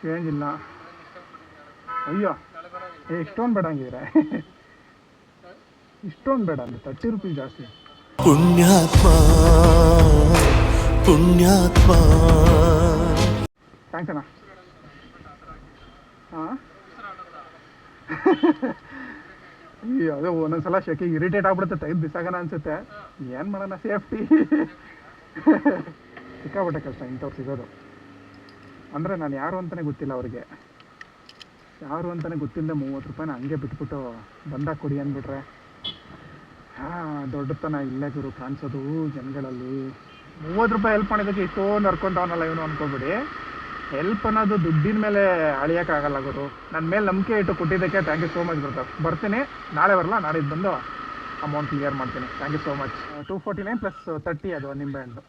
Change ಇಲ್ಲ. ಅಯ್ಯೋ ಇಷ್ಟೊಂದು ಬೇಡ ಹಂಗಿದ್ರೆ. ಇಷ್ಟೊಂದು ಬೇಡ ಅಂದರೆ 30 ರೂಪೀಸ್ ಜಾಸ್ತಿ. ಪುಣ್ಯಾತ್ಮ ಪುಣ್ಯಾತ್ಮ. ಥ್ಯಾಂಕ್ಸ್ ಅಣ್ಣ. ಹಾಂ ಅಯ್ಯೋ ಅದೇ ಒಂದೊಂದ್ಸಲ ಶೆಕೆಗೆ ಇರಿಟೇಟ್ ಆಗ್ಬಿಡುತ್ತೆ, ತೆಗೆದು ಬಿಸಾಗೋಣ ಅನಿಸುತ್ತೆ. ಏನು ಮಾಡೋಣ, ಸೇಫ್ಟಿ. ಸಿಕ್ಕಾಬಿಟ್ಟೆ ಕಷ್ಟ ಇಂಥವ್ರು ಸಿಗೋದು. ಅಂದರೆ ನಾನು ಯಾರು ಅಂತಲೇ ಗೊತ್ತಿಲ್ಲ ಅವ್ರಿಗೆ, ಯಾರು ಅಂತಲೇ ಗೊತ್ತಿಲ್ಲದೆ 30 ರೂಪಾಯಿನ ಹಂಗೆ ಬಿಟ್ಬಿಟ್ಟು ಬಂದಾಗ ಕೊಡಿ ಅಂದ್ಬಿಟ್ರೆ ದೊಡ್ಡತನ ಇಲ್ಲೇ ಗುರು ಕಾಣಿಸೋದು ಜನಗಳಲ್ಲಿ. 30 ರೂಪಾಯಿ ಹೆಲ್ಪ್ ಮಾಡಿದ್ದಕ್ಕೆ ಇಷ್ಟೊಂದು ನರ್ಕೊಂಡವನಲ್ಲ ಇವನು ಅನ್ಕೋಬಿಡಿ. ಹೆಲ್ಪ್ ಅನ್ನೋದು ದುಡ್ಡಿನ ಮೇಲೆ ಅಳಿಯೋಕ್ಕಾಗಲ್ಲ ಗುರು. ನನ್ನ ಮೇಲೆ ನಂಬಿಕೆ ಇಟ್ಟು ಕೊಟ್ಟಿದ್ದಕ್ಕೆ ಥ್ಯಾಂಕ್ ಯು ಸೋ ಮಚ್ ಬರ್ತೀನಿ. ನಾಳೆ ಬರಲ್ಲ, ನಾಡಿದ್ದು ಬಂದು ಅಮೌಂಟ್ ಕ್ಲಿಯರ್ ಮಾಡ್ತೀನಿ. Thank you so much. 249 + 30 ಅದು ನಿಂಬೆಹಣ್ಣು.